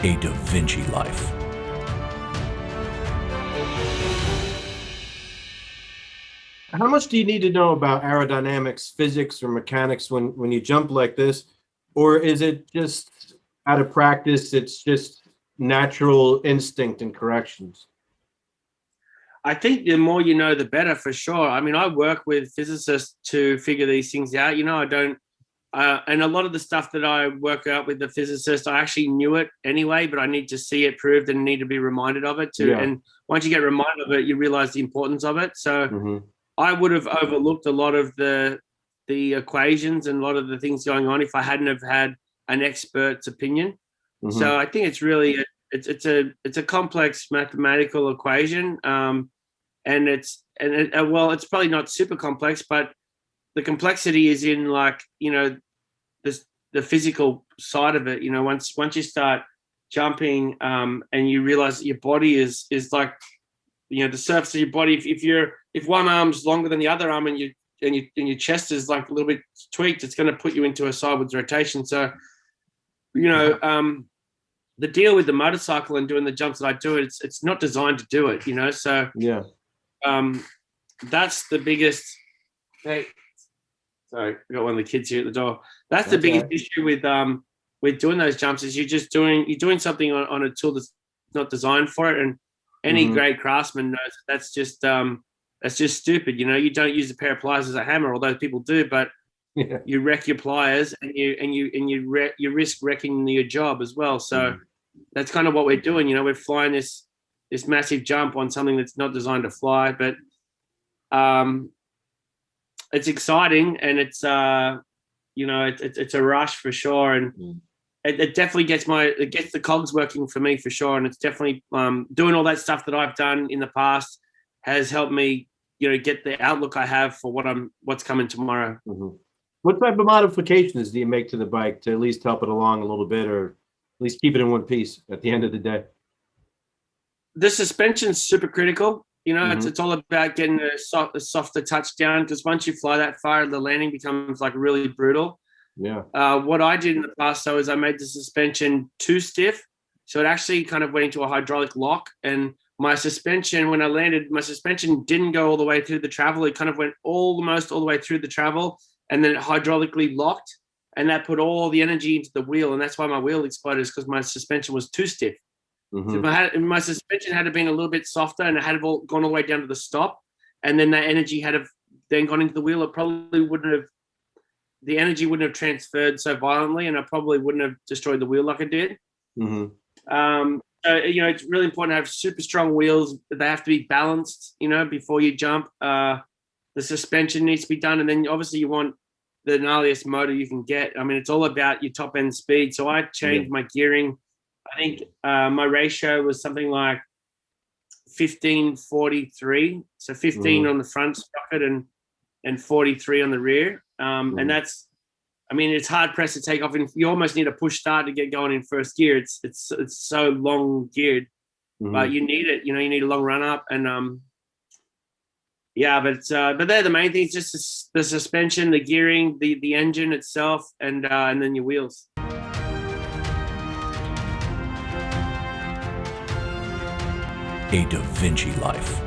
A Da Vinci Life. How much do you need to know about aerodynamics, physics, or mechanics when you jump like this? Or is it just out of practice, it's just natural instinct and corrections? I think the more you know, the better, for sure. I mean, I work with physicists to figure these things out. I don't, and a lot of the stuff that I work out with the physicist, I actually knew it anyway, but I need to see it proved and need to be reminded of it too. Yeah. And once you get reminded of it, you realize the importance of it. So Mm-hmm. I would have overlooked a lot of the equations and a lot of the things going on if I hadn't have had an expert's opinion. Mm-hmm. So I think it's really it's a complex mathematical equation, and it's probably not super complex, but the complexity is in the physical side of it. Once you start jumping, and you realize that your body is like the surface of your body. If one arm's longer than the other arm and your chest is like a little bit tweaked, it's going to put you into a sideways rotation. So, the deal with the motorcycle and doing the jumps that I do, it's not designed to do it, So Yeah. That's the biggest. Hey, sorry, I got one of the kids here at the door. That's the That's biggest right. issue with doing those jumps is you're doing something on a tool that's not designed for it. And any Mhm. great craftsman knows that's just stupid. You don't use a pair of pliers as a hammer, although people do, but Yeah. you wreck your pliers and you risk wrecking your job as well. So that's kind of what we're doing. We're flying this massive jump on something that's not designed to fly, but it's exciting and it's it's a rush for sure, and it definitely gets the cogs working for me for sure, and it's definitely doing all that stuff that I've done in the past has helped me get the outlook I have for what's coming tomorrow. Mm-hmm. What type of modifications do you make to the bike to at least help it along a little bit, or at least keep it in one piece at the end of the day? The suspension's super critical. Mhm. It's all about getting a softer touchdown, because once you fly that far, the landing becomes like really brutal. Yeah. What I did in the past, though, is I made the suspension too stiff. So it actually kind of went into a hydraulic lock. And my suspension, when I landed, my suspension didn't go all the way through the travel. It kind of went almost all the way through the travel, and then it hydraulically locked. And that put all the energy into the wheel. And that's why my wheel exploded, is because my suspension was too stiff. So Mhm. if my suspension had been a little bit softer and it had gone all the way down to the stop, and then that energy had then gone into the wheel, it probably wouldn't have, the energy wouldn't have transferred so violently, and I probably wouldn't have destroyed the wheel like I did. Mhm. So, it's really important to have super strong wheels. They have to be balanced, before you jump. The suspension needs to be done, and then obviously you want the gnarliest motor you can get. I mean, it's all about your top end speed. So I changed my gearing. I think my ratio was something like 15-43. So 15 on the front sprocket and 43 on the rear. And that's, I mean, it's hard pressed to take off. And you almost need a push start to get going in first gear. It's so long geared, but you need it. You need a long run up, and but they're the main things: just the suspension, the gearing, the engine itself, and then your wheels. A Da Vinci Life.